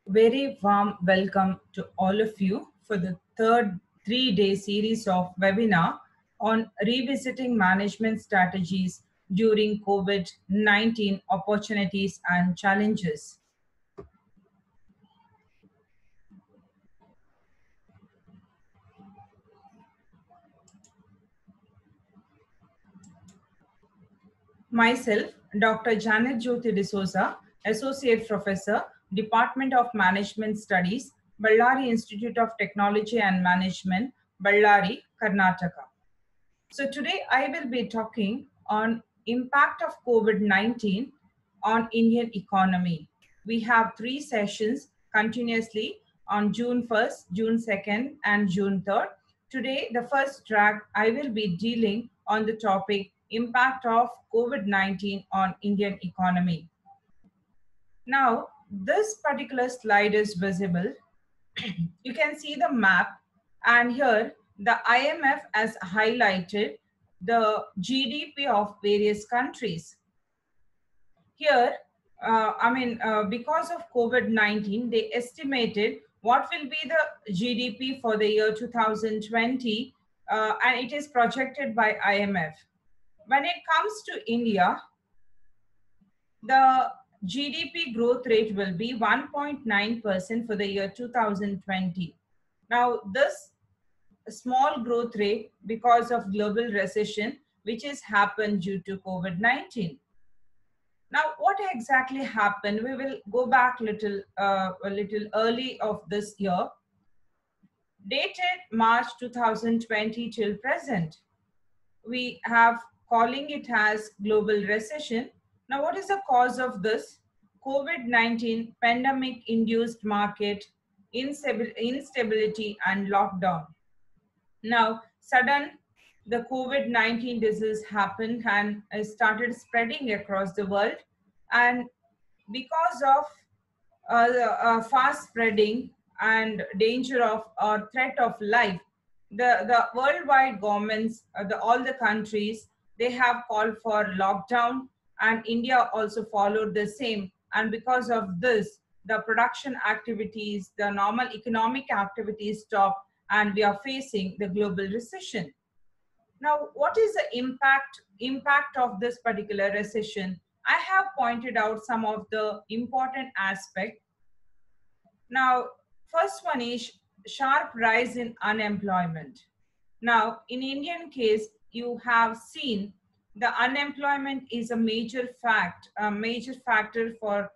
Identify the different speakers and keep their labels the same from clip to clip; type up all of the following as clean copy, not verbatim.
Speaker 1: Very warm welcome to all of you for the third 3-day series of webinar on revisiting management strategies during COVID-19 opportunities and challenges. Myself, Dr. Janet Jyoti D'Souza, Associate Professor, Department of Management Studies, Ballari Institute of Technology and Management, Ballari, Karnataka. So today I will be talking on impact of COVID-19 on Indian economy. We have 3 sessions continuously on June 1st, June 2nd, and June 3rd. Today, the first track, I will be dealing on the topic impact of COVID-19 on Indian economy. Now, this particular slide is visible. You can see the map, and here the IMF has highlighted the GDP of various countries. Here, because of COVID-19, they estimated what will be the GDP for the year 2020, and it is projected by IMF. When it comes to India, the GDP growth rate will be 1.9% for the year 2020. Now, this small growth rate because of global recession, which has happened due to COVID-19. Now, what exactly happened? We will go back a little early of this year, dated March 2020 till present. We have calling it as global recession. Now, what is the cause of this? COVID-19 pandemic-induced market instability and lockdown. Now, the COVID-19 disease happened and started spreading across the world. And because of the fast spreading and danger of or threat of life, the worldwide governments, all the countries, they have called for lockdown, and India also followed the same. And because of this, the production activities, the normal economic activities stopped, and we are facing the global recession. Now, what is the impact of this particular recession? I have pointed out some of the important aspects. Now, first one is sharp rise in unemployment. Now, in Indian case, you have seen the unemployment is a major factor for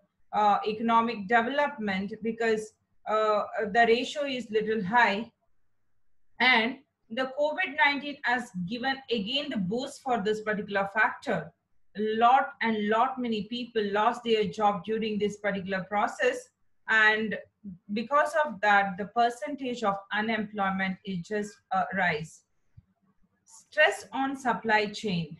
Speaker 1: economic development, because the ratio is little high, and the COVID-19 has given again the boost for this particular factor. Lot many people lost their job during this particular process, and because of that, the percentage of unemployment is just rise. Stress on supply chain.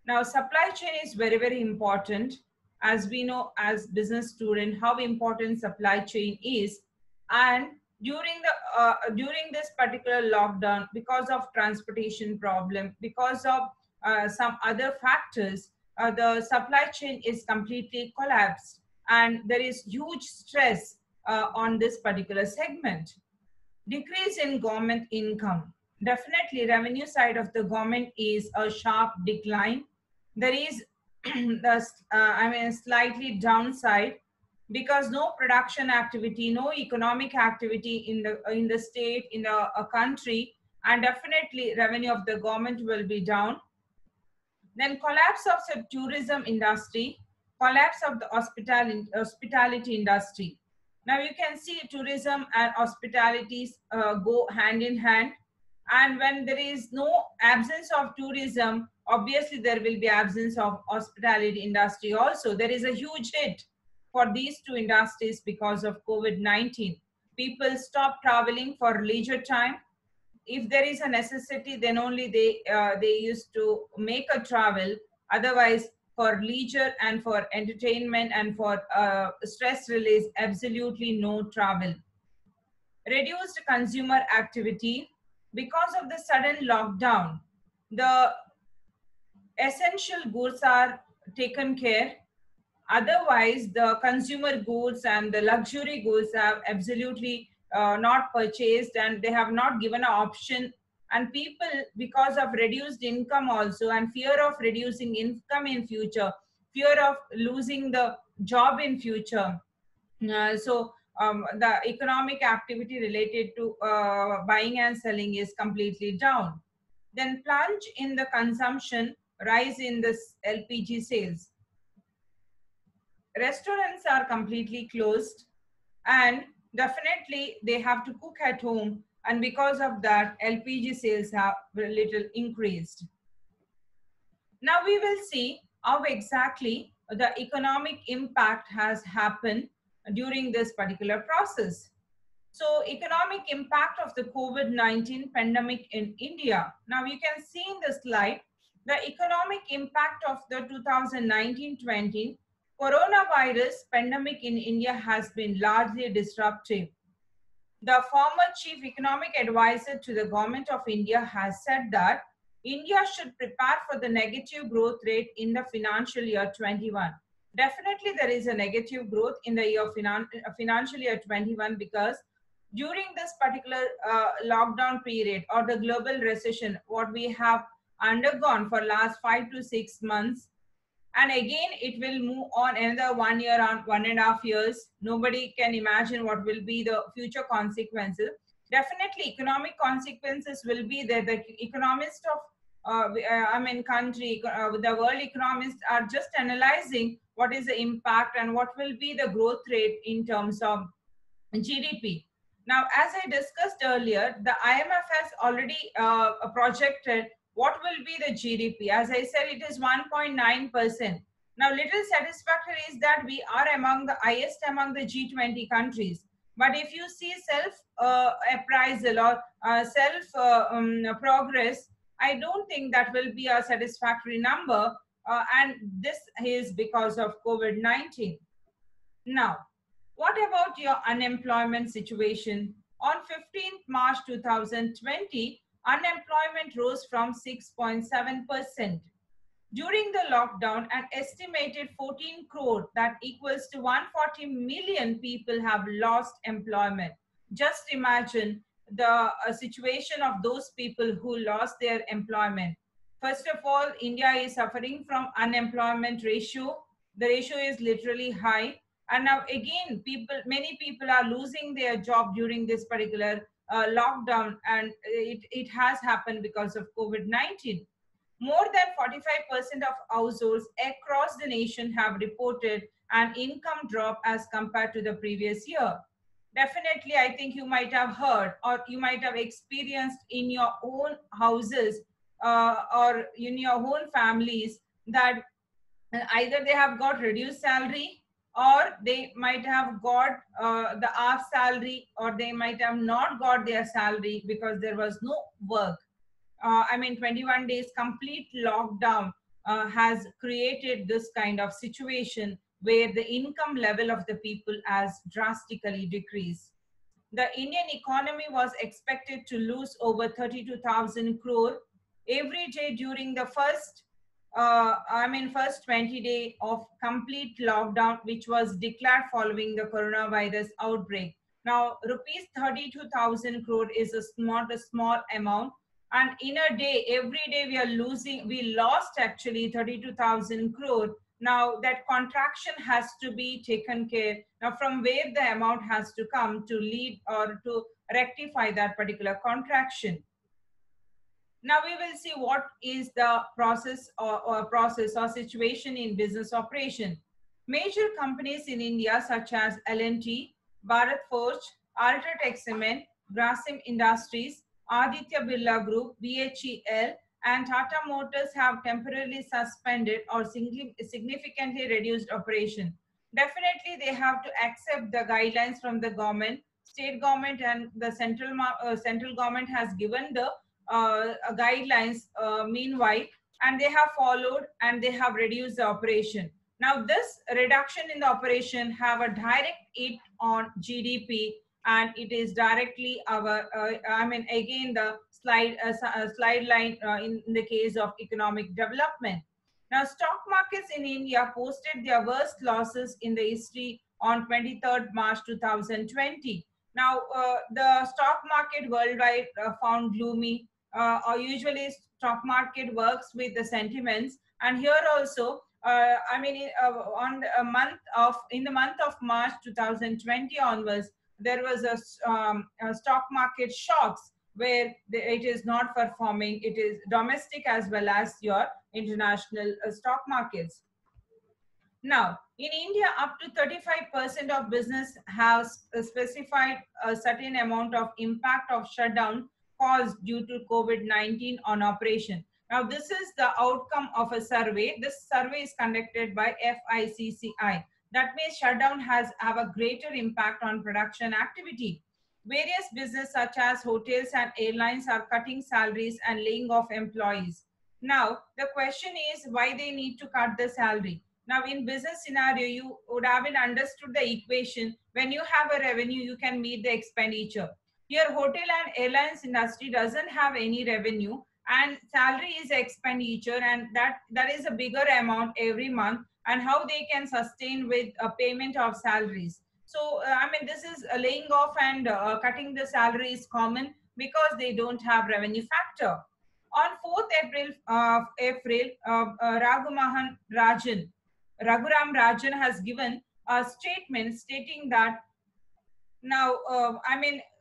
Speaker 1: Now, supply chain is very, very important. As we know, as business student, how important supply chain is. And during this particular lockdown, because of transportation problem, because of some other factors, the supply chain is completely collapsed, and there is huge stress on this particular segment. Decrease in government income. Definitely, revenue side of the government is a sharp decline. There is slightly downside, because no production activity, no economic activity in the state, in a country, and definitely revenue of the government will be down. Then collapse of the tourism industry, collapse of the hospitality industry. Now you can see tourism and hospitalities go hand in hand, and when there is no absence of tourism, obviously there will be absence of hospitality industry also. There is a huge hit for these two industries because of COVID-19. People stop traveling for leisure time. If there is a necessity, then only they used to make a travel. Otherwise, for leisure and for entertainment and for stress release, absolutely no travel. Reduced consumer activity. Because of the sudden lockdown, the essential goods are taken care. Otherwise, the consumer goods and the luxury goods have absolutely not purchased, and they have not given an option. And people, because of reduced income also, and fear of reducing income in future, fear of losing the job in future, the economic activity related to buying and selling is completely down. Then plunge in the consumption, rise in the LPG sales. Restaurants are completely closed, and definitely they have to cook at home, and because of that LPG sales have a little increased. Now we will see how exactly the economic impact has happened during this particular process. So economic impact of the COVID-19 pandemic in India. Now you can see in the slide the economic impact of the 2019-20 coronavirus pandemic in India has been largely disruptive. The former chief economic advisor to the government of India has said that India should prepare for the negative growth rate in the financial year 21. Definitely there is a negative growth in the financial year 21, because during this particular lockdown period or the global recession, what we have undergone for last 5 to 6 months, and again it will move on another 1 year on 1.5 years. Nobody can imagine what will be the future consequences. Definitely economic consequences will be there. The economists of country, the world economists are just analyzing what is the impact and what will be the growth rate in terms of GDP. Now, as I discussed earlier, the IMF has already projected what will be the GDP. As I said, it is 1.9%. Now, little satisfactory is that we are among the highest among the G20 countries. But if you see self appraisal or self progress, I don't think that will be a satisfactory number. And this is because of COVID-19. Now, what about your unemployment situation? On 15th March 2020, unemployment rose from 6.7%. During the lockdown, an estimated 14 crore, that equals to 140 million people, have lost employment. Just imagine the situation of those people who lost their employment. First of all, India is suffering from unemployment ratio. The ratio is literally high. And now again, many people are losing their job during this particular lockdown, and it has happened because of COVID-19. More than 45% of households across the nation have reported an income drop as compared to the previous year. Definitely, I think you might have heard or you might have experienced in your own houses or in your own families that either they have got reduced salary, or they might have got the half salary, or they might have not got their salary because there was no work. 21 days complete lockdown has created this kind of situation where the income level of the people has drastically decreased. The Indian economy was expected to lose over 32,000 crore every day during the first 20 days of complete lockdown, which was declared following the coronavirus outbreak. Now, rupees 32,000 crore is not a small amount. And in a day, every day we lost actually 32,000 crore. Now that contraction has to be taken care. Now from where the amount has to come to lead or to rectify that particular contraction. Now we will see what is the process or situation in business operation. Major companies in India such as L&T, Bharat Forge, UltraTech Cement, Grasim Industries, Aditya Birla Group, BHEL, and Tata Motors have temporarily suspended or significantly reduced operation. Definitely, they have to accept the guidelines from the government. State government and the central government has given the guidelines meanwhile, and they have followed and they have reduced the operation. Now this reduction in the operation have a direct hit on GDP, and it is directly our again the slide line in the case of economic development. Now, stock markets in India posted their worst losses in the history on 23rd March 2020. Now, the stock market worldwide found gloomy. Or usually, stock market works with the sentiments, and here also, on a month of in the month of March 2020 onwards, there was a stock market shocks where it is not performing. It is domestic as well as your international stock markets. Now, in India, up to 35% of business has specified a certain amount of impact of shutdown caused due to COVID-19 on operation. Now, this is the outcome of a survey. This survey is conducted by FICCI. That means shutdown has have a greater impact on production activity. Various business such as hotels and airlines are cutting salaries and laying off employees. Now, the question is why they need to cut the salary. Now, in business scenario, you would have been understood the equation. When you have a revenue, you can meet the expenditure. Here, hotel and airlines industry doesn't have any revenue, and salary is expenditure, and that is a bigger amount every month. And how they can sustain with a payment of salaries. So, this is laying off and cutting the salary is common because they don't have revenue factor. On 4th April, Raghuram Rajan has given a statement stating that now,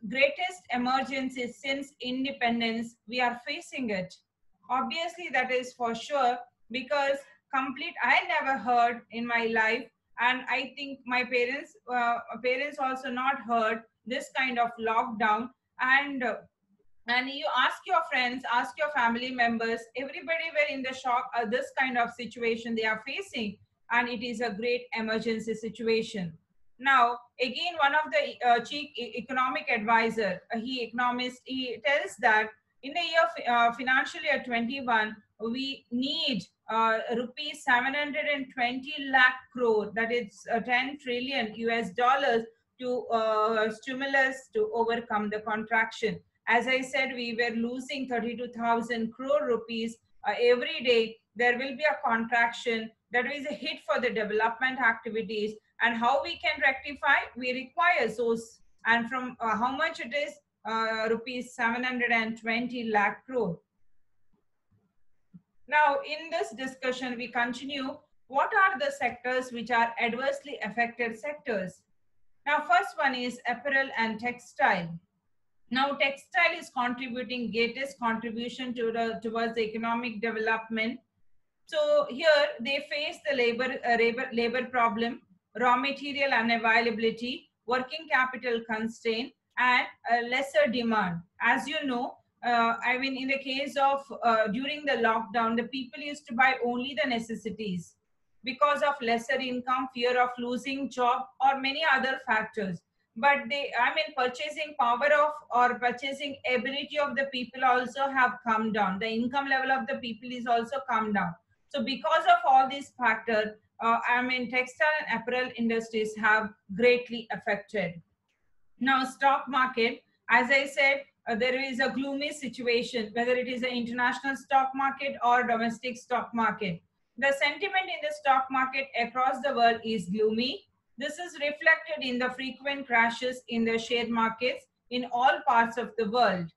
Speaker 1: greatest emergency since independence, we are facing it. Obviously, that is for sure because I never heard in my life, and I think my parents also not heard this kind of lockdown. And you ask your friends, ask your family members, everybody were in the shock of this kind of situation they are facing, and it is a great emergency situation. Now, again, one of the chief economic advisor, he tells that in the year financial year 21, we need rupees 720 lakh crore, that is 10 trillion US dollars to stimulus to overcome the contraction. As I said, we were losing 32,000 crore rupees every day. There will be a contraction. That is a hit for the development activities. And how we can rectify? We require those. And from how much it is? Rupees 720 lakh crore. Now, in this discussion, we continue. What are the sectors which are adversely affected sectors? Now, first one is apparel and textile. Now, textile is contributing greatest contribution towards the economic development. So here they face the labor problem, raw material unavailability, working capital constraint, and lesser demand. As you know, in the case of during the lockdown, the people used to buy only the necessities because of lesser income, fear of losing job, or many other factors. But purchasing power of or purchasing ability of the people also have come down. The income level of the people is also come down. So because of all these factors, textile and apparel industries have greatly affected. Now, stock market, as I said, there is a gloomy situation, whether it is an international stock market or domestic stock market. The sentiment in the stock market across the world is gloomy. This is reflected in the frequent crashes in the share markets in all parts of the world.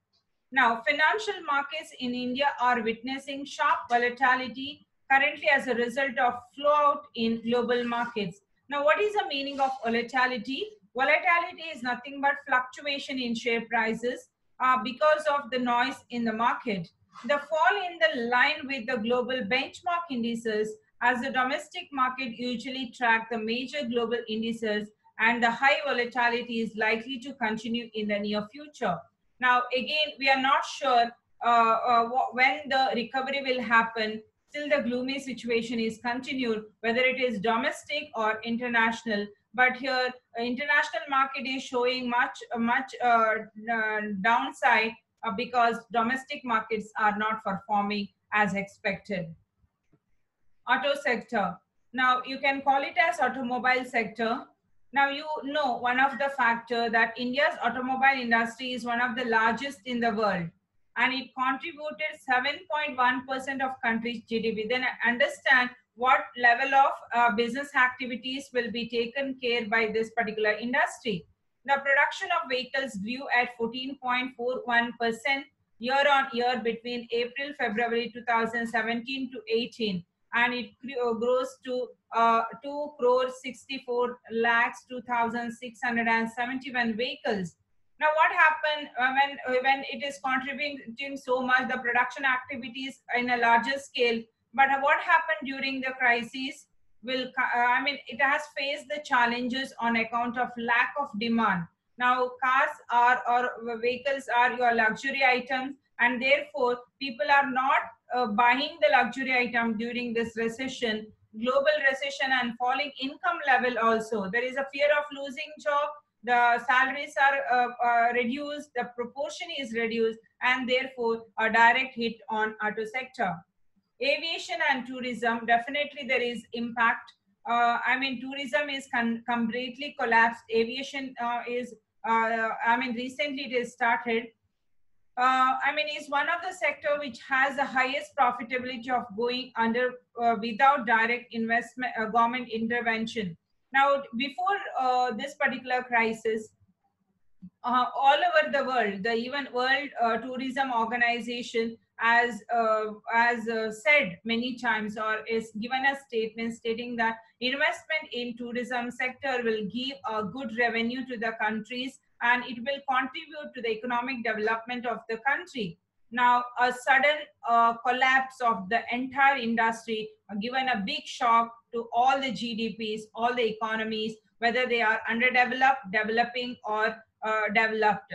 Speaker 1: Now, financial markets in India are witnessing sharp volatility currently as a result of flow out in global markets. Now, what is the meaning of volatility? Volatility is nothing but fluctuation in share prices because of the noise in the market. The fall in the line with the global benchmark indices, as the domestic market usually track the major global indices, and the high volatility is likely to continue in the near future. Now, again, we are not sure when the recovery will happen. Still, the gloomy situation is continued, whether it is domestic or international. But here, international market is showing much downside because domestic markets are not performing as expected. Auto sector. Now, you can call it as automobile sector. Now, you know one of the factor that India's automobile industry is one of the largest in the world. and it contributed 7.1% of country's GDP. Then understand what level of business activities will be taken care by this particular industry. The production of vehicles grew at 14.41% year on year between April February 2017 to 18, and it grows to 2 crore 64 lakhs 2,671 vehicles. Now what happened when it is contributing so much the production activities in a larger scale, but what happened during the crisis will I mean it has faced the challenges on account of lack of demand. Now cars are or vehicles are your luxury items, and therefore people are not buying the luxury item during this recession, global recession, and falling income level. Also there is a fear of losing job, the salaries are reduced, the proportion is reduced, and therefore a direct hit on auto sector. Aviation and tourism, definitely there is impact. I mean tourism is completely collapsed. Aviation is I mean recently it is started. I mean, is one of the sector which has the highest profitability of going under without direct investment, government intervention. Now, before this particular crisis, all over the world, the even World Tourism Organization has said many times or is given a statement stating that investment in tourism sector will give a good revenue to the countries, and it will contribute to the economic development of the country. Now, a sudden collapse of the entire industry given a big shock to all the GDPs, all the economies, whether they are underdeveloped, developing, or developed.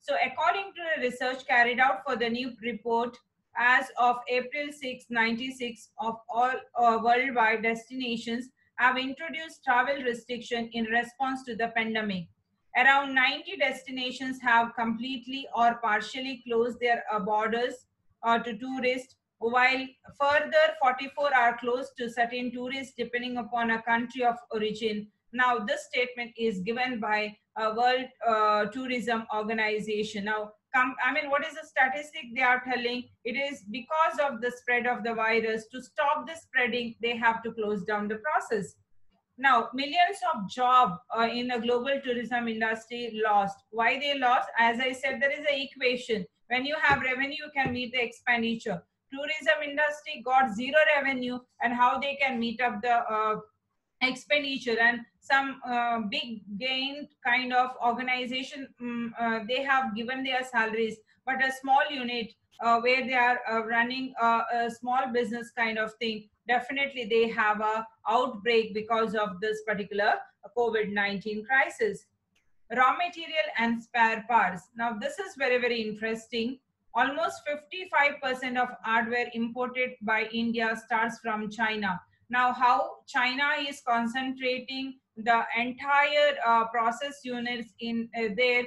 Speaker 1: So according to the research carried out for the new report, as of April 6, 96, of all worldwide destinations have introduced travel restriction in response to the pandemic. Around 90 destinations have completely or partially closed their borders to tourists, while further 44 are closed to certain tourists depending upon a country of origin. Now, this statement is given by World Tourism Organization. Now, I mean, what is the statistic they are telling? It is because of the spread of the virus. To stop the spreading, they have to close down the process. Now, millions of jobs in the global tourism industry lost. Why they lost? As I said, there is an equation. When you have revenue, you can meet the expenditure. Tourism industry got zero revenue, and how they can meet up the expenditure, and some big gain kind of organization, they have given their salaries, but a small unit where they are running a small business kind of thing, definitely they have a outbreak because of this particular COVID-19 crisis. Raw material and spare parts. Now this is very, very interesting. Almost 55% of hardware imported by India starts from China. Now how China is concentrating the entire process units in there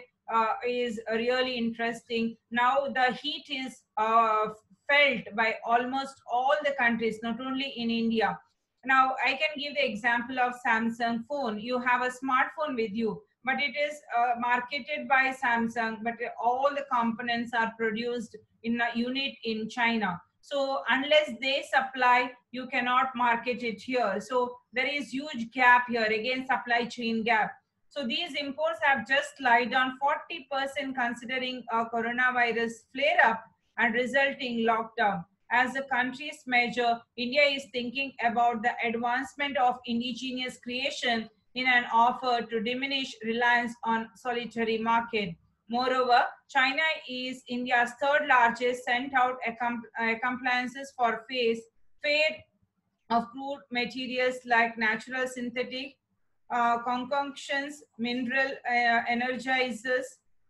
Speaker 1: is really interesting. Now the heat is felt by almost all the countries, not only in India. Now I can give the example of Samsung phone. You have a smartphone with you, but it is marketed by Samsung, but all the components are produced in a unit in China. So unless they supply, you cannot market it here. So there is huge gap here, again supply chain gap. So these imports have just lied down 40% considering a coronavirus flare up and resulting lockdown. As a country's measure, India is thinking about the advancement of indigenous creation in an offer to diminish reliance on solitary market. Moreover, China is India's third largest sent out compliances for fair of crude materials like natural synthetic concoctions, mineral energizers,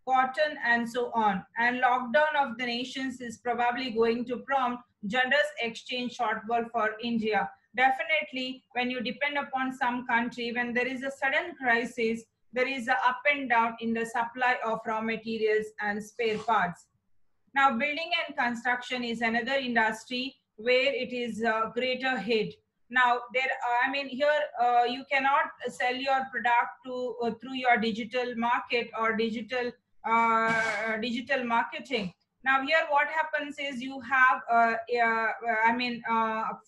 Speaker 1: cotton, and so on. And lockdown of the nations is probably going to prompt generous exchange shortfall for India. Definitely, when you depend upon some country, when there is a sudden crisis, there is a up and down in the supply of raw materials and spare parts. Now, building and construction is another industry where it is a greater hit. Now, I mean, here you cannot sell your product to through your digital market or digital marketing. Now here what happens is you have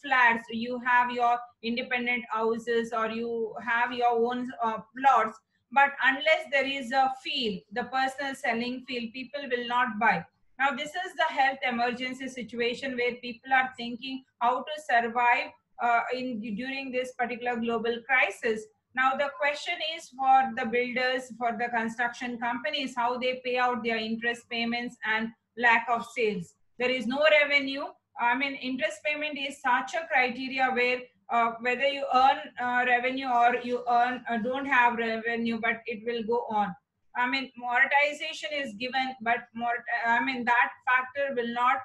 Speaker 1: flats, you have your independent houses, or you have your own plots, but unless there is a field, the personal selling field, people will not buy. Now this is the health emergency situation where people are thinking how to survive in during this particular global crisis. Now the question is for the builders, for the construction companies, how they pay out their interest payments and lack of sales. There is no revenue. I mean, interest payment is such a criteria where whether you earn revenue or you earn don't have revenue, but it will go on. I mean, monetization is given, but I mean that factor will not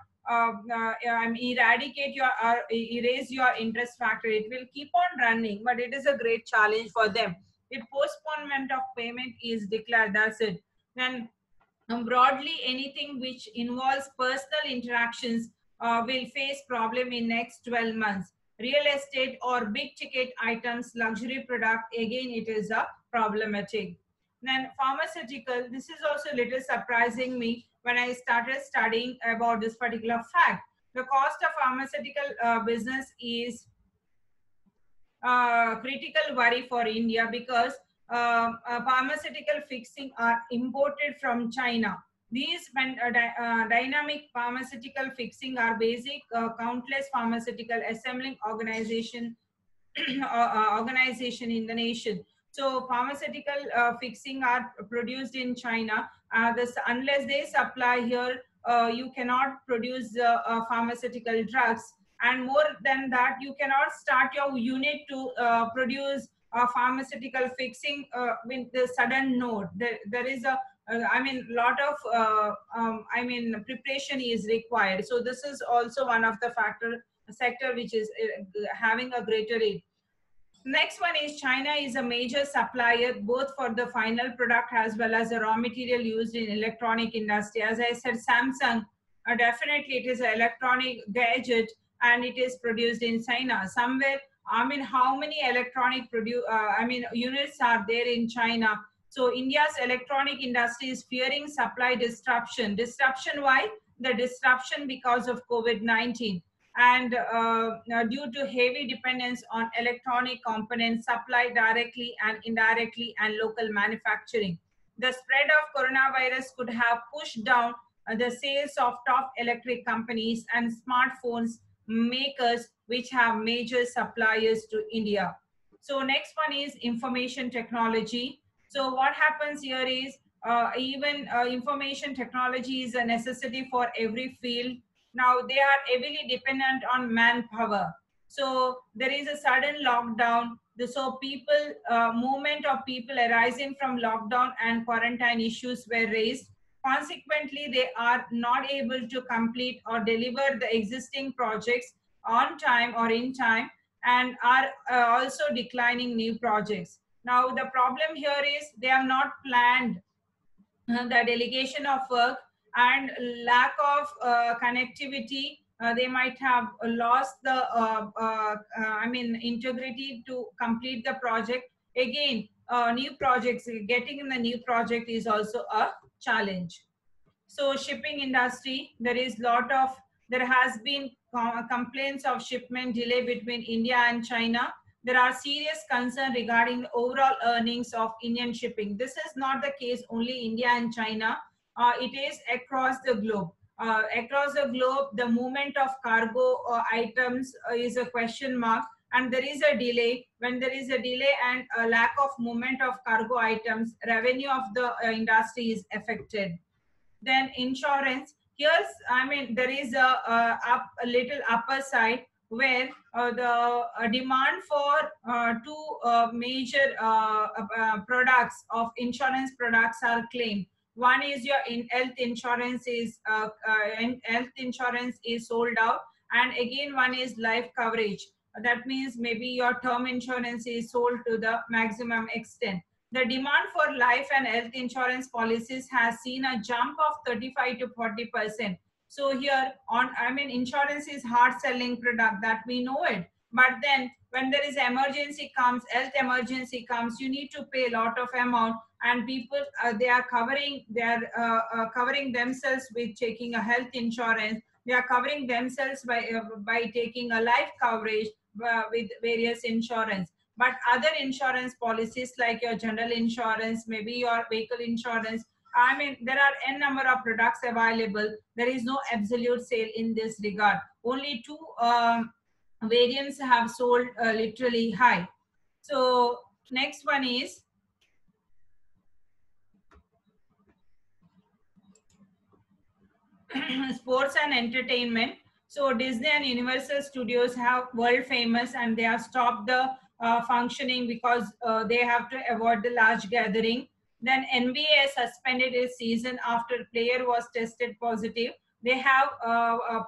Speaker 1: eradicate your erase your interest factor. It will keep on running, but it is a great challenge for them. If postponement of payment is declared, that's it. Then broadly, anything which involves personal interactions will face problem in next 12 months. Real estate or big ticket items, luxury product, again, it is a problematic. Then pharmaceutical, this is also a little surprising me when I started studying about this particular fact. The cost of pharmaceutical business is critical worry for India because pharmaceutical fixing are imported from China. These dynamic pharmaceutical fixing are basic countless pharmaceutical assembling organization in the nation. So pharmaceutical fixing are produced in China. Unless they supply here, you cannot produce pharmaceutical drugs. And more than that, you cannot start your unit to produce pharmaceutical fixing with the sudden node. There is a lot of preparation is required. So this is also one of the sector which is having a greater rate. Next one is China is a major supplier both for the final product as well as the raw material used in electronic industry. As I said, Samsung, definitely it is an electronic gadget and it is produced in China. Somewhere, I mean, how many electronic units are there in China? So India's electronic industry is fearing supply disruption. Disruption why? The disruption because of COVID-19 and due to heavy dependence on electronic components supplied directly and indirectly and local manufacturing. The spread of coronavirus could have pushed down the sales of top electric companies and smartphones makers which have major suppliers to India. So next one is information technology. So what happens here is even information technology is a necessity for every field. Now they are heavily dependent on manpower. So there is a sudden lockdown. So people, movement of people arising from lockdown and quarantine issues were raised. Consequently, they are not able to complete or deliver the existing projects on time or in time and are also declining new projects. Now the problem here is they have not planned the delegation of work and lack of connectivity. They might have lost the integrity to complete the project. Again, new projects, getting in the new project is also a challenge. So shipping industry, there has been complaints of shipment delay between India and China. There are serious concerns regarding the overall earnings of Indian shipping. This is not the case only India and China. It is across the globe. Across the globe, the movement of cargo items is a question mark, and there is a delay. When there is a delay and a lack of movement of cargo items, revenue of the industry is affected. Then insurance, here's there is a little upper side where the demand for two major products of insurance products are claimed. One is your health insurance is sold out, and again one is life coverage. That means maybe your term insurance is sold to the maximum extent. The demand for life and health insurance policies has seen a jump of 35 to 40%. So here insurance is hard selling product, that we know it. But then when there is emergency comes, health emergency comes, you need to pay a lot of amount, and people they are covering themselves with taking a health insurance. They are covering themselves by taking a life coverage with various insurance. But other insurance policies like your general insurance, maybe your vehicle insurance, I mean, there are n number of products available. There is no absolute sale in this regard. Only two variants have sold literally high. So next one is sports and entertainment. So Disney and Universal Studios have world famous, and they have stopped the functioning because they have to avoid the large gathering. Then NBA suspended its season after player was tested positive. They have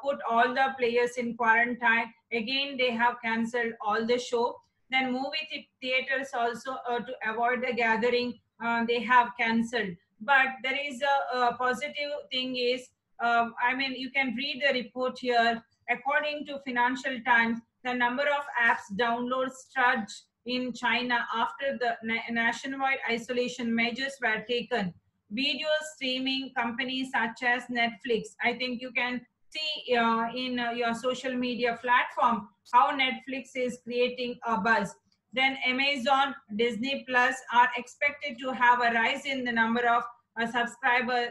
Speaker 1: put all the players in quarantine. Again, they have cancelled all the show. Then movie theaters also to avoid the gathering, they have cancelled. But there is a positive thing is, I mean, you can read the report here. According to Financial Times, the number of apps downloads surged in China after the nationwide isolation measures were taken. Video streaming companies such as Netflix, I think you can see in your social media platform how Netflix is creating a buzz. Then Amazon, Disney Plus are expected to have a rise in the number of subscribers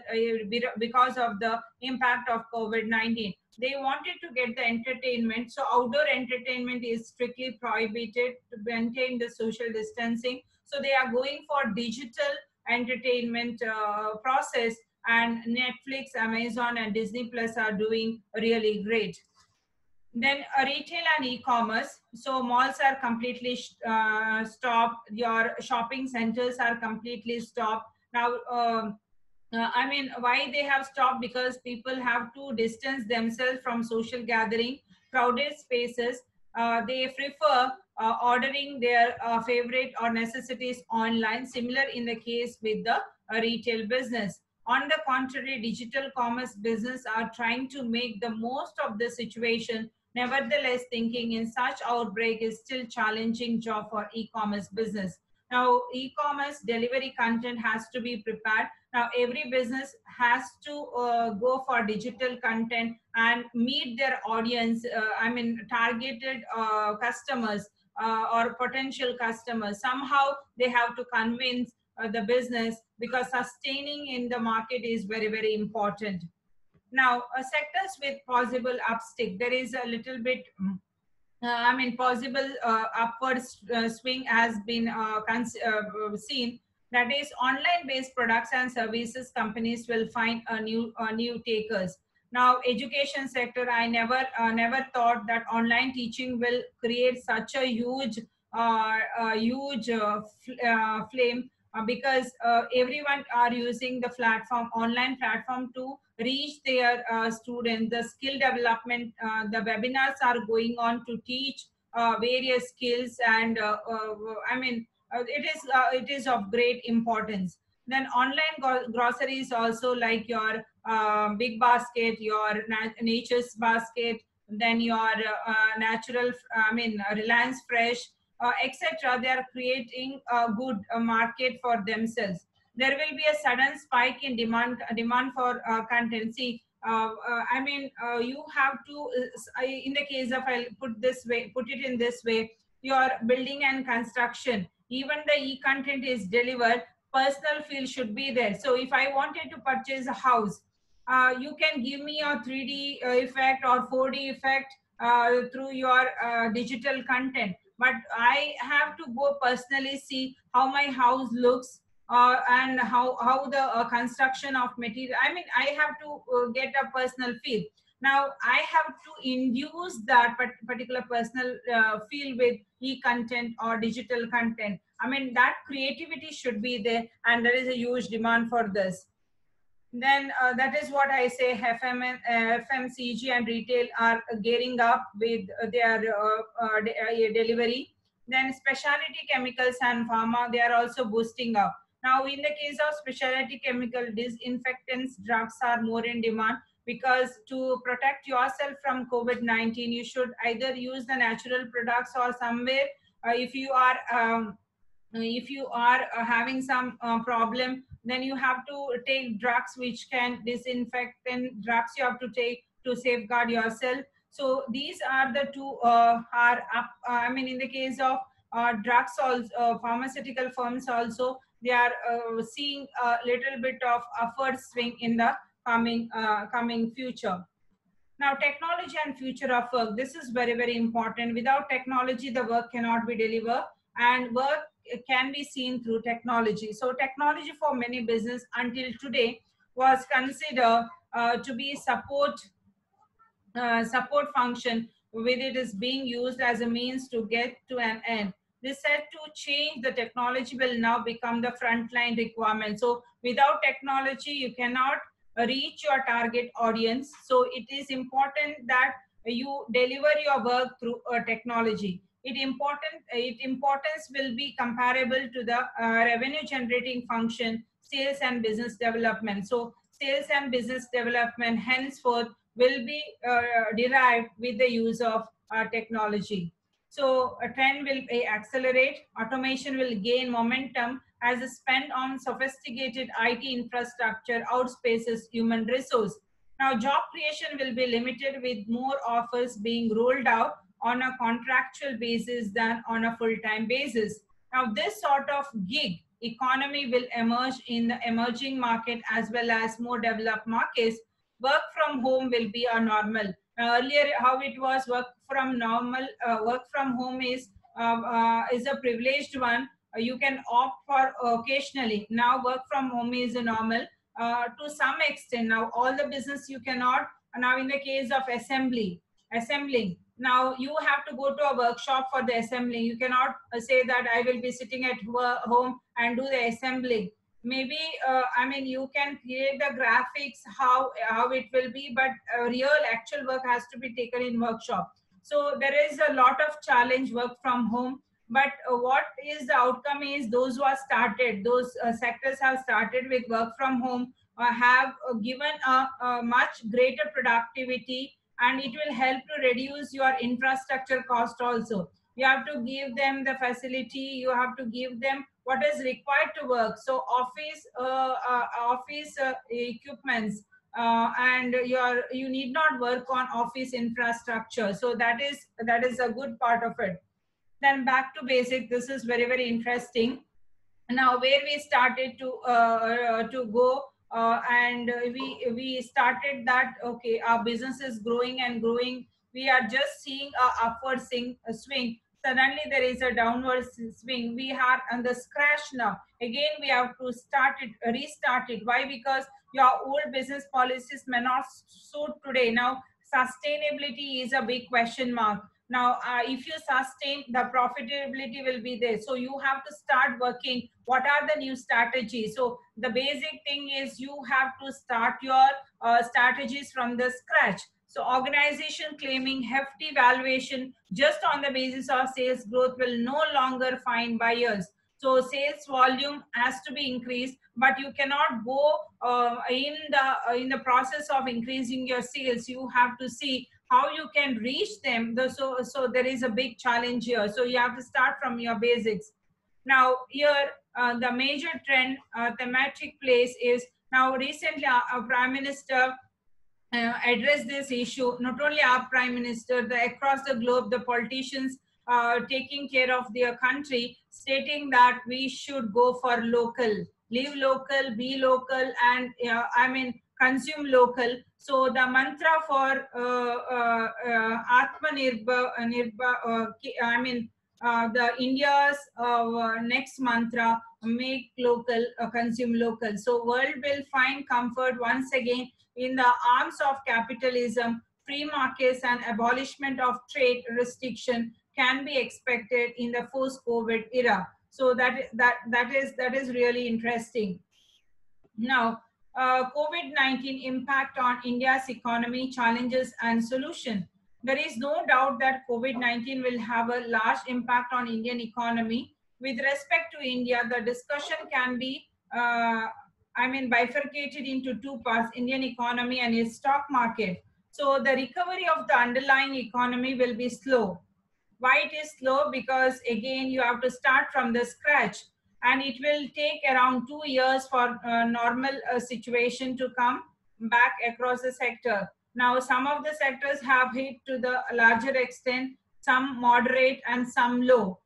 Speaker 1: because of the impact of COVID-19. They wanted to get the entertainment, so outdoor entertainment is strictly prohibited to maintain the social distancing. So they are going for digital entertainment process, and Netflix, Amazon, and Disney Plus are doing really great. Then retail and e-commerce. So malls are completely stopped. Your shopping centers are completely stopped now. I mean, why they have stopped? Because people have to distance themselves from social gathering, crowded spaces. They prefer ordering their favorite or necessities online, similar in the case with the retail business. On the contrary, digital commerce business are trying to make the most of the situation. Nevertheless, thinking in such outbreak is still challenging job for e-commerce business. Now, e-commerce delivery content has to be prepared. Now every business has to go for digital content and meet their audience, I mean targeted customers or potential customers. Somehow they have to convince the business, because sustaining in the market is very, very important. Now sectors with possible upstick, there is a little bit I mean, possible upward swing has been seen. That is, online-based products and services companies will find a new takers. Now, education sector, I never thought that online teaching will create such a huge flame, because everyone are using the platform, online platform, to reach their students. The skill development, the webinars are going on to teach various skills, and I mean, it is of great importance. Then online groceries also, like your big basket, your nature's basket, then your natural, I mean Reliance Fresh, etc. They are creating a good market for themselves. There will be a sudden spike in demand for content. See, I mean, you have to, in the case of, I'll put it in this way, your building and construction, even the e-content is delivered, personal feel should be there. So if I wanted to purchase a house, you can give me a 3D effect or 4D effect through your digital content, but I have to go personally see how my house looks, and how the construction of material, I mean, I have to get a personal feel. Now I have to induce that particular personal feel with e-content or digital content. I mean, that creativity should be there, and there is a huge demand for this. Then that is what I say, FMCG and retail are gearing up with their delivery. Then specialty chemicals and pharma, they are also boosting up. Now in the case of specialty chemical, disinfectants drugs are more in demand. because to protect yourself from COVID-19, you should either use the natural products, or somewhere if you are having some problem, then you have to take drugs which can disinfect, and drugs you have to take to safeguard yourself. So these are the two are up I mean, in the case of drugs also, pharmaceutical firms also, they are seeing a little bit of upward swing in the coming future. Now, technology and future of work. This is very, very important. Without technology, the work cannot be delivered, and work can be seen through technology. So, technology for many business until today was considered to be support function, with it is being used as a means to get to an end. This said to change, the technology will now become the frontline requirement. So without technology, you cannot reach your target audience. So it is important that you deliver your work through technology. It importance will be comparable to the revenue generating function, sales and business development. So sales and business development henceforth will be derived with the use of technology. So a trend will accelerate. Automation will gain momentum as the spend on sophisticated IT infrastructure outspaces human resource. Now, job creation will be limited, with more offers being rolled out on a contractual basis than on a full-time basis. Now, this sort of gig economy will emerge in the emerging market as well as more developed markets. Work from home will be a normal. Earlier, how it was, work from home is a privileged one. You can opt for occasionally. Now, work from home is a normal to some extent. Now, all the business you cannot. Now, in the case of assembling. Now, you have to go to a workshop for the assembling. You cannot say that I will be sitting at home and do the assembling. Maybe I mean, you can create the graphics how it will be, but real actual work has to be taken in workshop. So there is a lot of challenge work from home, but what is the outcome is, those who are started, those sectors have started with work from home have given a much greater productivity, and it will help to reduce your infrastructure cost also. You have to give them the facility, you have to give them what is required to work. So office equipments, and you need not work on office infrastructure. So that is a good part of it. Then back to basic. This is very, very interesting. Now, where we started to go, and we started that, okay, our business is growing and growing. We are just seeing a upward swing. Suddenly there is a downward swing. We are on the scratch now. Again, we have to restart it. Why? Because your old business policies may not suit today. Now, sustainability is a big question mark. Now, if you sustain, the profitability will be there. So you have to start working. What are the new strategies? So the basic thing is, you have to start your strategies from the scratch. So organization claiming hefty valuation just on the basis of sales growth will no longer find buyers. So sales volume has to be increased, but you cannot go in the process of increasing your sales. You have to see how you can reach them. So there is a big challenge here. So you have to start from your basics. Now here, the major trend thematic place is, now recently our Prime Minister address this issue. Not only our Prime Minister, across the globe, the politicians taking care of their country, stating that we should go for local, live local, be local, and I mean, consume local. So the mantra for Atmanirbhar, I mean, the India's next mantra, make local, consume local. So world will find comfort once again in the arms of capitalism. Free markets and abolishment of trade restriction can be expected in the post-COVID era. So that is really interesting. Now, COVID-19 impact on India's economy, challenges and solution. There is no doubt that COVID-19 will have a large impact on Indian economy. With respect to India, the discussion can be bifurcated into two parts, Indian economy and its stock market. So the recovery of the underlying economy will be slow. Why it is slow? Because again, you have to start from the scratch, and it will take around 2 years for normal situation to come back across the sector. Now, some of the sectors have hit to the larger extent, some moderate and some low.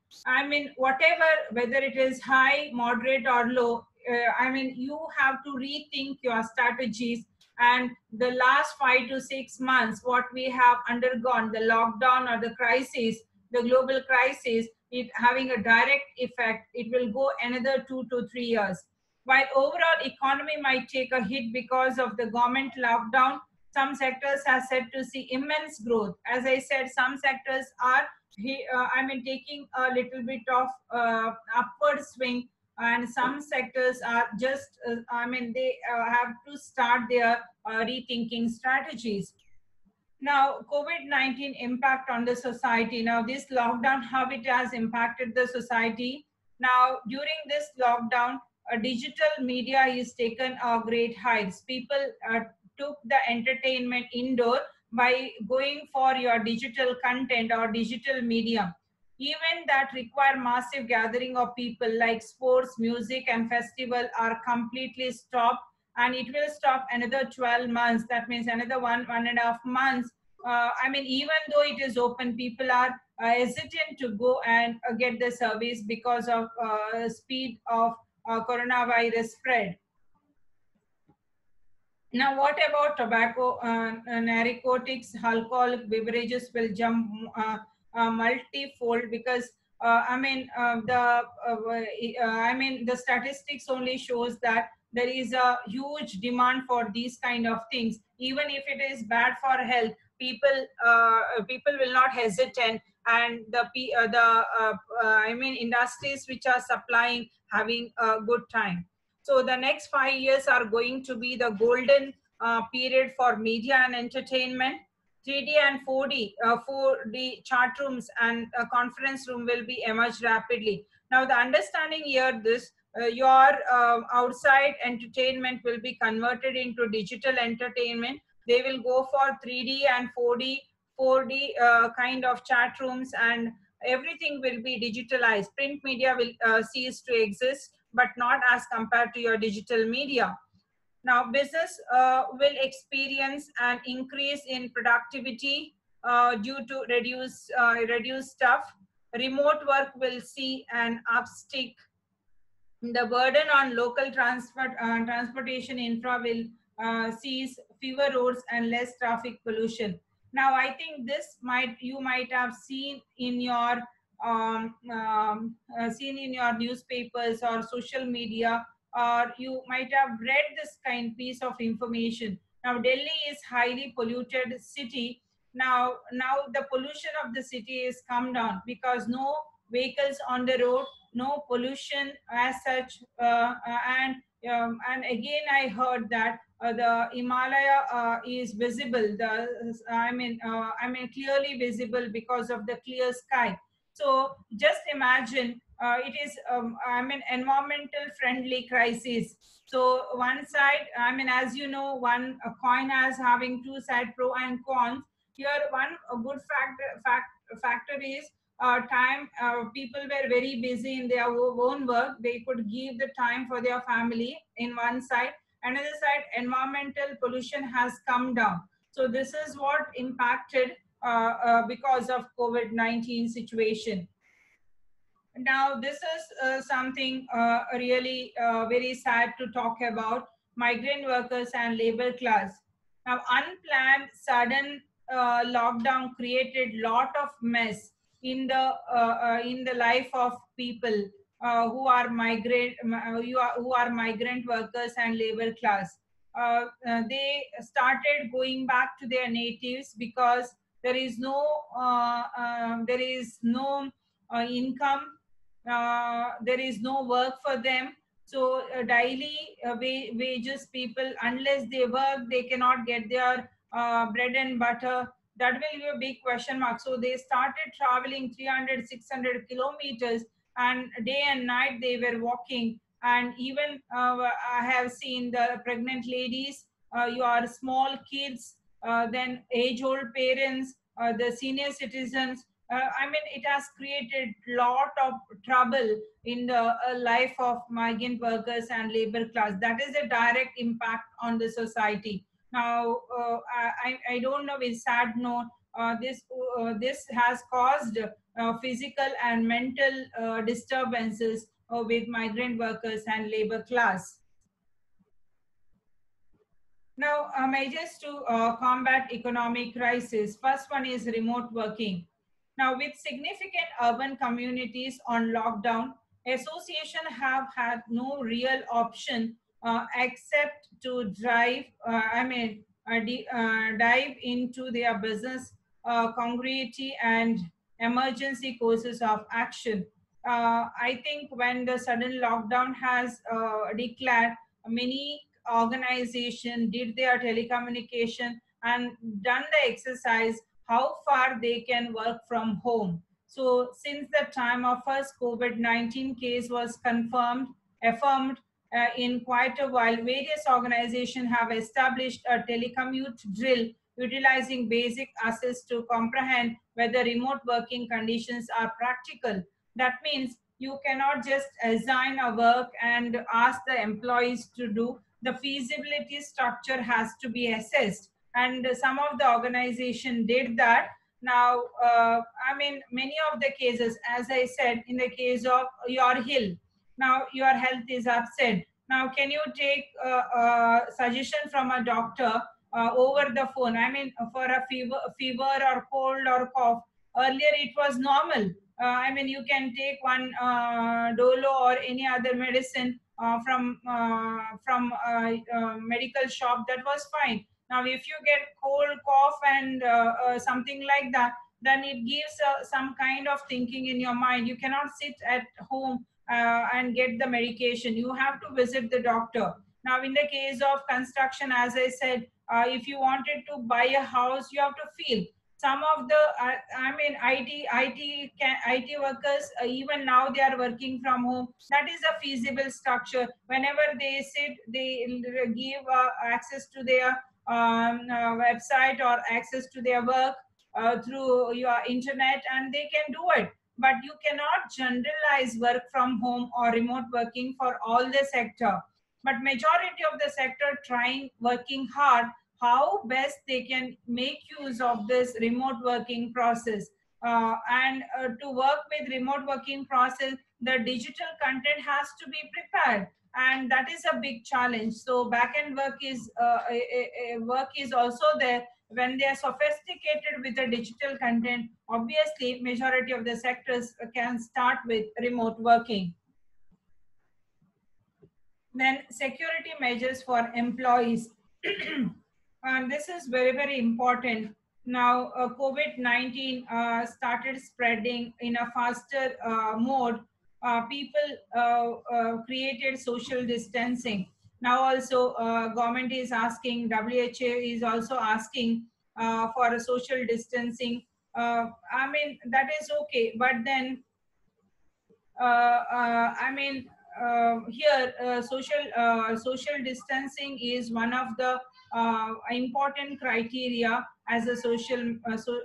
Speaker 1: Whatever, whether it is high, moderate, or low, you have to rethink your strategies. And the last 5 to 6 months, what we have undergone, the lockdown or the crisis, the global crisis, it having a direct effect. It will go another 2 to 3 years. While overall economy might take a hit because of the government lockdown, some sectors are set to see immense growth. As I said, some sectors are taking a little bit of upward swing, and some sectors are just they have to start their rethinking strategies. Now, COVID-19 impact on the society. Now, this lockdown, how it has impacted the society. Now, during this lockdown, digital media is taken a great heights. People took the entertainment indoor by going for your digital content or digital medium. Even that require massive gathering of people, like sports, music, and festival are completely stopped, and it will stop another 12 months. That means another 1.5 months. Even though it is open, people are hesitant to go and get the service because of speed of coronavirus spread. Now, what about tobacco, narcotics, alcoholic beverages will jump multifold, because the statistics only shows that there is a huge demand for these kind of things. Even if it is bad for health, people will not hesitate, and industries which are supplying having a good time. So the next 5 years are going to be the golden period for media and entertainment. 3D and 4D chat rooms and conference room will be emerged rapidly. Now, the understanding here, this your outside entertainment will be converted into digital entertainment. They will go for 3D and 4D kind of chat rooms, and everything will be digitalized. Print media will cease to exist, but not as compared to your digital media. Now, business will experience an increase in productivity due to reduced staff. Remote work will see an upstick. The burden on local transportation infra will sees fewer roads and less traffic pollution. Now, I think this might you might have seen in your newspapers or social media, or you might have read this kind piece of information. Now, Delhi is highly polluted city. Now the pollution of the city is come down because no vehicles on the road, no pollution as such, and again I heard that the Himalaya is visible. Clearly visible because of the clear sky. So just imagine, it is environmental friendly crisis. So one side, as you know, one coin has having two side, pro and cons. Here, one a good factor is time. People were very busy in their own work. They could give the time for their family in one side. Another side, environmental pollution has come down. So this is what impacted because of COVID-19 situation. Now, this is something really very sad to talk about: migrant workers and labor class. Now, unplanned, sudden lockdown created lot of mess in the life of people who are migrant workers and labor class. They started going back to their natives because there is no income, there is no work for them. So daily wages, people, unless they work, they cannot get their bread and butter. That will be a big question mark. So they started traveling 300, 600 kilometers, and day and night they were walking. and even I have seen the pregnant ladies, your small kids, then age-old parents, the senior citizens. I mean, it has created lot of trouble in the life of migrant workers and labor class. That is a direct impact on the society. Now, I don't know with sad note, this has caused physical and mental disturbances with migrant workers and labor class. Now, measures to combat economic crisis. First one is remote working. Now, with significant urban communities on lockdown, association have had no real option except to dive into their business congruity and emergency courses of action. I think when the sudden lockdown has declared, many organization did their telecommunication and done the exercise how far they can work from home. So since the time of first COVID-19 case was affirmed in quite a while, various organizations have established a telecommute drill utilizing basic assets to comprehend whether remote working conditions are practical. That means you cannot just assign a work and ask the employees to do. The feasibility structure has to be assessed, and some of the organization did that. Now, I mean, many of the cases, as I said, in the case of your hill, now your health is upset. Now, can you take a suggestion from a doctor over the phone? I mean, for a fever or cold or cough, earlier it was normal. I mean, you can take one Dolo or any other medicine from medical shop. That was fine. Now, if you get cold, cough, and something like that, then it gives some kind of thinking in your mind. You cannot sit at home and get the medication. You have to visit the doctor. Now, in the case of construction, as I said, if you wanted to buy a house, you have to feel some of the I mean IT workers, even now they are working from home. That is a feasible structure. Whenever they sit, they give access to their website or access to their work through your internet, and they can do it. But you cannot generalize work from home or remote working for all the sector. But majority of the sector trying working hard how best they can make use of this remote working process. And to work with remote working process, the digital content has to be prepared, and that is a big challenge. So backend work is also there. When they are sophisticated with the digital content, obviously majority of the sectors can start with remote working. Then security measures for employees. And this is very, very important. Now, COVID-19 started spreading in a faster mode. People created social distancing. Now also government is asking, WHO is also asking for a social distancing. I mean, that is okay, but then I mean, here social distancing is one of the important criteria as a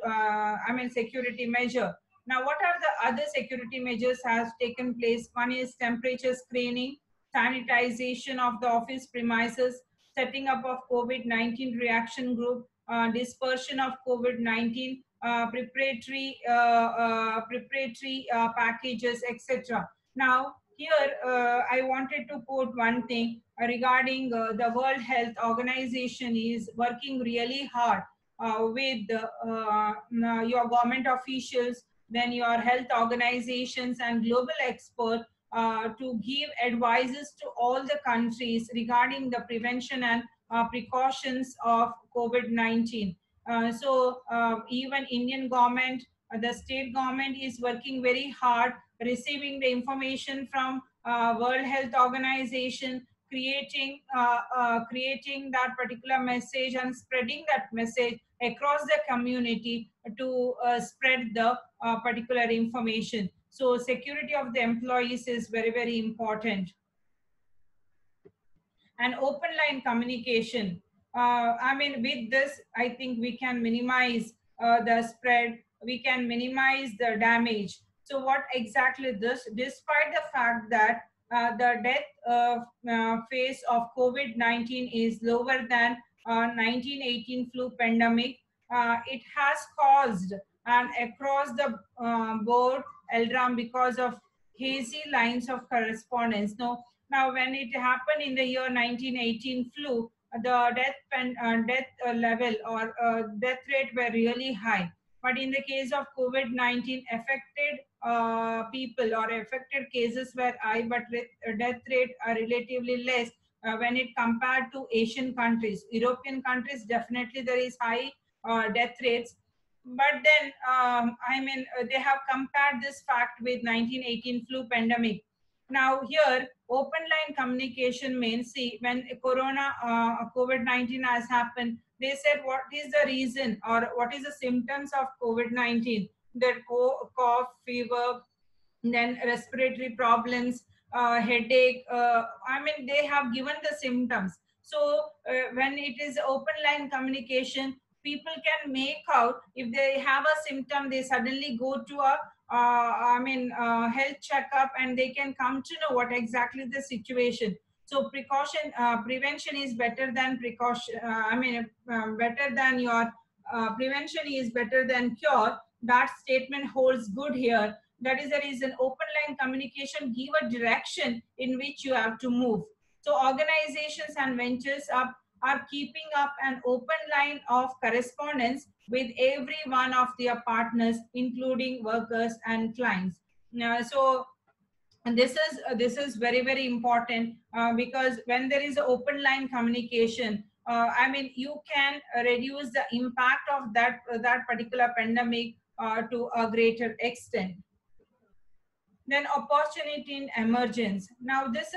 Speaker 1: I mean security measure. Now, what are the other security measures has taken place? One is temperature screening, sanitization of the office premises, setting up of COVID-19 reaction group, dispersion of COVID-19, preparatory packages, etc. Now, here I wanted to quote one thing regarding the World Health Organization is working really hard with your government officials, then your health organizations and global experts to give advices to all the countries regarding the prevention and precautions of COVID-19. Even Indian government, the state government is working very hard, receiving the information from World Health Organization, creating that particular message and spreading that message across the community to spread the particular information. So security of the employees is very, very important. and open line communication. I mean, with this, I think we can minimize the spread, we can minimize the damage. So, what exactly this, despite the fact that the death phase of COVID-19 is lower than 1918 flu pandemic, it has caused and across the board LRAM because of hazy lines of correspondence. Now, when it happened in the year 1918 flu, the death level or death rate were really high. But in the case of COVID-19, affected people or affected cases were high, but death rate are relatively less when it compared to Asian countries. European countries, definitely there is high death rates. But then, I mean, they have compared this fact with 1918 flu pandemic. Now here, open line communication means, see, when Corona, COVID-19 has happened, they said what is the reason or what is the symptoms of COVID-19? That cough, fever, then respiratory problems, headache. I mean, they have given the symptoms. So when it is open line communication, people can make out if they have a symptom, they suddenly go to a health checkup, and they can come to know what exactly the situation. So prevention is better than precaution. Better than your prevention is better than cure. That statement holds good here. That is the reason open line communication give a direction in which you have to move. So organizations and ventures are keeping up an open line of correspondence with every one of their partners, including workers and clients. Now, so and this is very very important, because when there is open line communication, I mean, you can reduce the impact of that particular pandemic to a greater extent. Then opportunity in emergence. Now this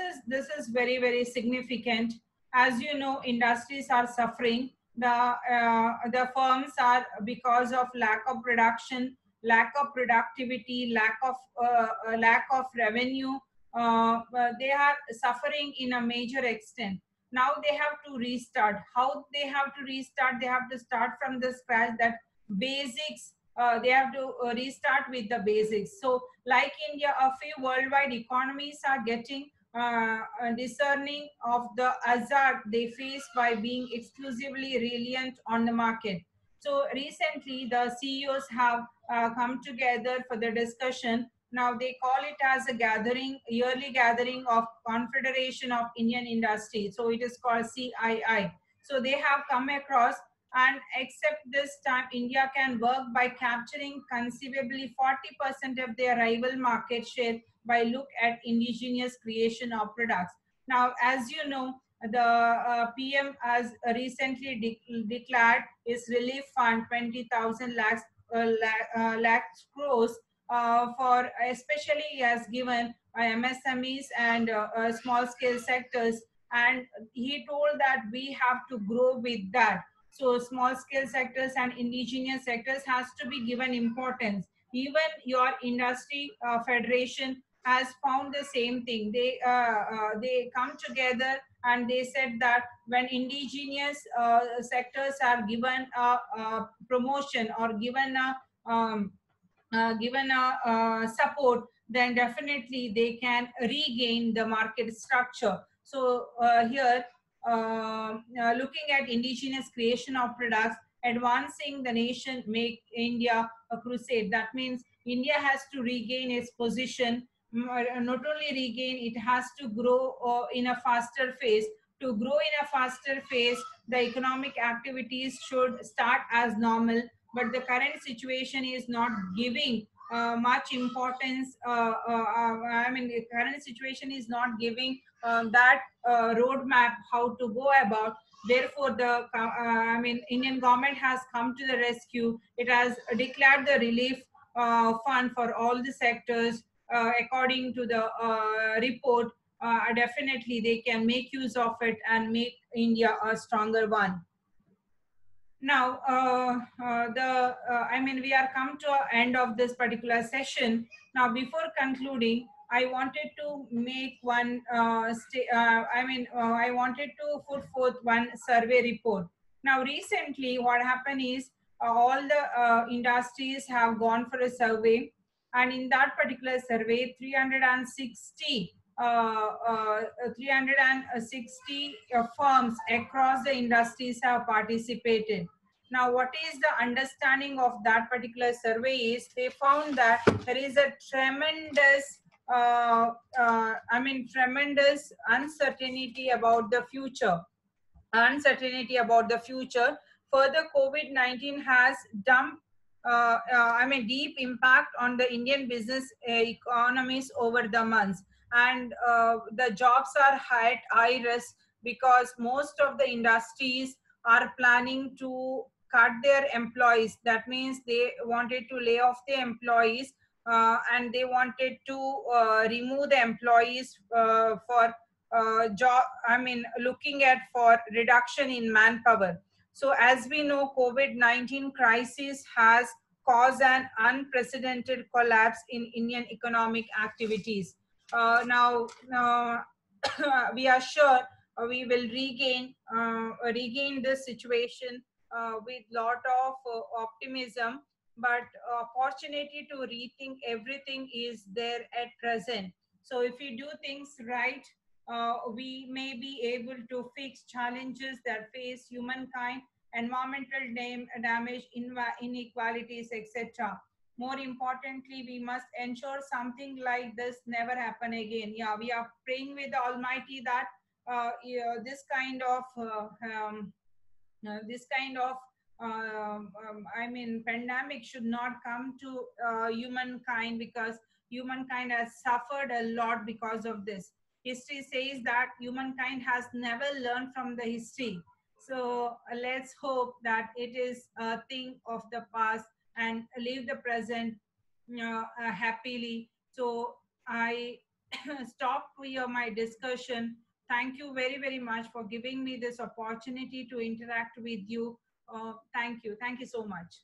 Speaker 1: is very very significant. As you know, industries are suffering. The firms are, because of lack of production, lack of productivity, lack of revenue, they are suffering in a major extent. Now they have to restart. How they have to restart? They have to start from the scratch. That basics, they have to restart with the basics. So like India, a few worldwide economies are getting discerning of the hazard they face by being exclusively reliant on the market. So recently, the CEOs have come together for the discussion. Now they call it as a gathering, yearly gathering of Confederation of Indian Industry. So it is called CII. So they have come across, and except this time, India can work by capturing conceivably 40% of their rival market share by look at indigenous creation of products. Now, as you know, the PM has recently declared its relief fund 20,000 lakhs crores for, especially he has given MSMEs and small scale sectors, and he told that we have to grow with that. So small scale sectors and indigenous sectors has to be given importance. Even your industry federation has found the same thing. They come together and they said that when indigenous sectors are given a promotion or given a support, then definitely they can regain the market structure. So here, looking at indigenous creation of products, advancing the nation, make India a crusade. That means India has to regain its position. Not only regain, it has to grow in a faster phase. To grow in a faster phase, the economic activities should start as normal, but the current situation is not giving much importance. I mean, the current situation is not giving that roadmap how to go about. Therefore, Indian government has come to the rescue. It has declared the relief fund for all the sectors. According to the report, definitely they can make use of it and make India a stronger one. Now, we are come to an end of this particular session. Now, before concluding, I wanted to make one, I wanted to put forth one survey report. Now, recently, what happened is all the industries have gone for a survey, and in that particular survey, 360 firms across the industries have participated. Now, what is the understanding of that particular survey is they found that there is a tremendous tremendous uncertainty about the future. Further, COVID-19 has dumped, deep impact on the Indian business economies over the months, and the jobs are at high risk because most of the industries are planning to cut their employees. That means they wanted to lay off the employees, and they wanted to remove the employees for job looking at for reduction in manpower. So as we know, COVID-19 crisis has caused an unprecedented collapse in Indian economic activities. Now we are sure we will regain this situation with lot of optimism, but opportunity to rethink everything is there at present. So if we do things right, we may be able to fix challenges that face humankind, environmental damage, inequalities, etc. More importantly, we must ensure something like this never happen again. Yeah, we are praying with the Almighty that this kind of pandemic should not come to humankind, because humankind has suffered a lot because of this. History says that humankind has never learned from the history. So let's hope that it is a thing of the past and live the present happily. So I stop here my discussion. Thank you very, very much for giving me this opportunity to interact with you. Thank you. Thank you so much.